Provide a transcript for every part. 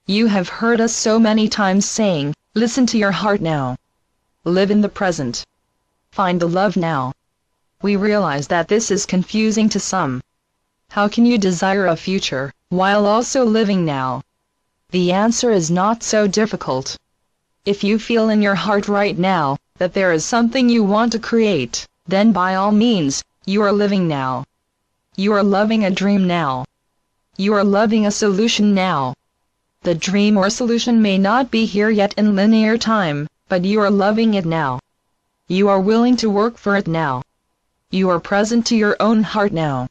You have heard us so many times saying, listen to your heart now. Live in the present. Find the love now. We realize that this is confusing to some. How can you desire a future, while also living now? The answer is not so difficult. If you feel in your heart right now, that there is something you want to create, then by all means, you are living now. You are loving a dream now. You are loving a solution now. The dream or solution may not be here yet in linear time, but you are loving it now. You are willing to work for it now. You are present to your own heart now.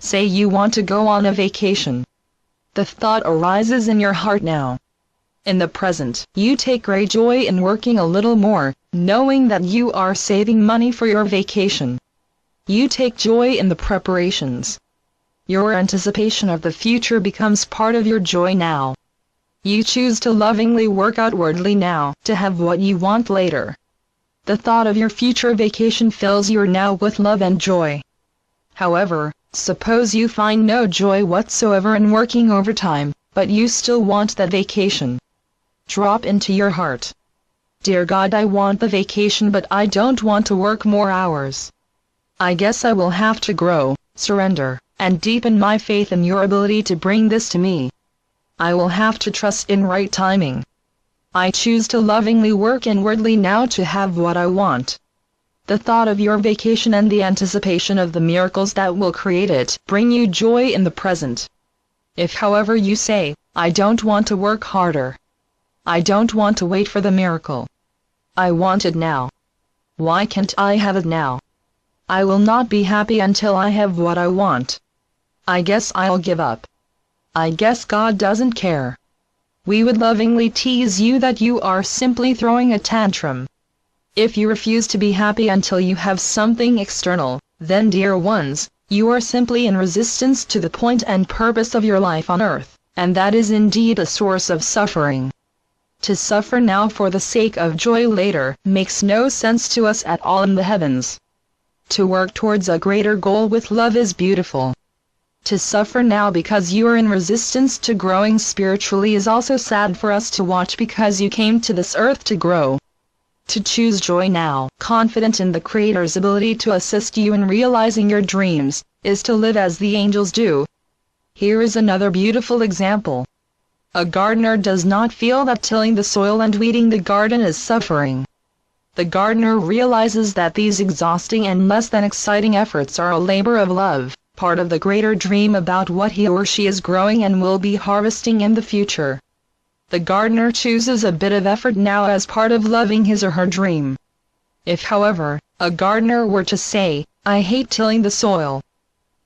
Say you want to go on a vacation. The thought arises in your heart now. In the present, you take great joy in working a little more, knowing that you are saving money for your vacation. You take joy in the preparations. Your anticipation of the future becomes part of your joy now. You choose to lovingly work outwardly now, to have what you want later. The thought of your future vacation fills your now with love and joy. However, suppose you find no joy whatsoever in working overtime, but you still want that vacation. Drop into your heart. Dear God, I want the vacation, but I don't want to work more hours. I guess I will have to grow, surrender, and deepen my faith in your ability to bring this to me. I will have to trust in right timing. I choose to lovingly work inwardly now to have what I want. The thought of your vacation and the anticipation of the miracles that will create it bring you joy in the present. If however you say, I don't want to work harder. I don't want to wait for the miracle. I want it now. Why can't I have it now? I will not be happy until I have what I want. I guess I'll give up. I guess God doesn't care. We would lovingly tease you that you are simply throwing a tantrum. If you refuse to be happy until you have something external, then dear ones, you are simply in resistance to the point and purpose of your life on earth, and that is indeed a source of suffering. To suffer now for the sake of joy later makes no sense to us at all in the heavens. To work towards a greater goal with love is beautiful. To suffer now because you are in resistance to growing spiritually is also sad for us to watch, because you came to this earth to grow. To choose joy now, confident in the Creator's ability to assist you in realizing your dreams, is to live as the angels do. Here is another beautiful example. A gardener does not feel that tilling the soil and weeding the garden is suffering. The gardener realizes that these exhausting and less than exciting efforts are a labor of love, part of the greater dream about what he or she is growing and will be harvesting in the future. The gardener chooses a bit of effort now as part of loving his or her dream. If, however, a gardener were to say, I hate tilling the soil.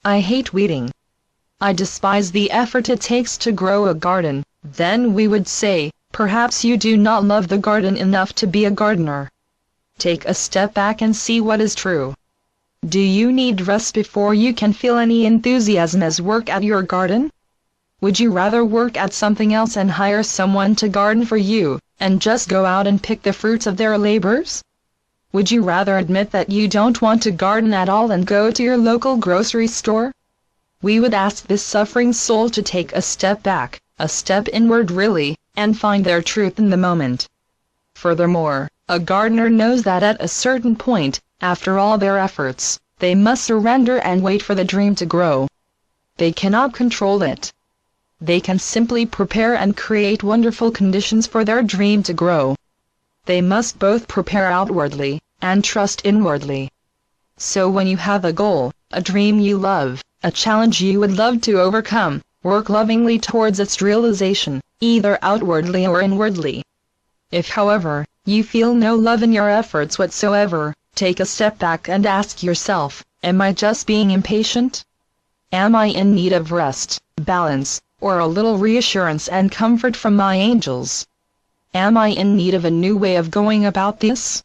I hate weeding. I despise the effort it takes to grow a garden, then we would say, perhaps you do not love the garden enough to be a gardener. Take a step back and see what is true. Do you need rest before you can feel any enthusiasm as work at your garden? Would you rather work at something else and hire someone to garden for you, and just go out and pick the fruits of their labors? Would you rather admit that you don't want to garden at all and go to your local grocery store? We would ask this suffering soul to take a step back, a step inward really, and find their truth in the moment. Furthermore, a gardener knows that at a certain point, after all their efforts, they must surrender and wait for the dream to grow. They cannot control it. They can simply prepare and create wonderful conditions for their dream to grow. They must both prepare outwardly, and trust inwardly. So when you have a goal, a dream you love, a challenge you would love to overcome, work lovingly towards its realization, either outwardly or inwardly. If, however, you feel no love in your efforts whatsoever, take a step back and ask yourself, am I just being impatient? Am I in need of rest, balance, or a little reassurance and comfort from my angels? Am I in need of a new way of going about this?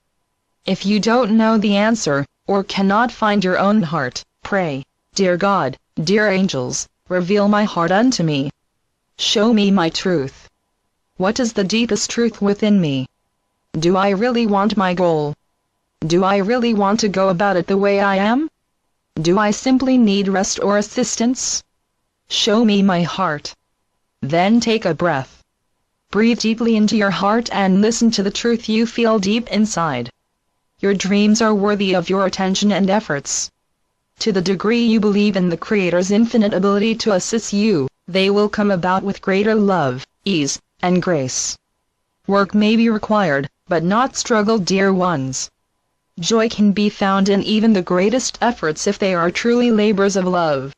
If you don't know the answer, or cannot find your own heart, pray, Dear God, dear angels, reveal my heart unto me. Show me my truth. What is the deepest truth within me? Do I really want my goal? Do I really want to go about it the way I am? Do I simply need rest or assistance? Show me my heart. Then take a breath. Breathe deeply into your heart and listen to the truth you feel deep inside. Your dreams are worthy of your attention and efforts. To the degree you believe in the Creator's infinite ability to assist you, they will come about with greater love, ease, and grace. Work may be required, but not struggle, dear ones. Joy can be found in even the greatest efforts if they are truly labors of love.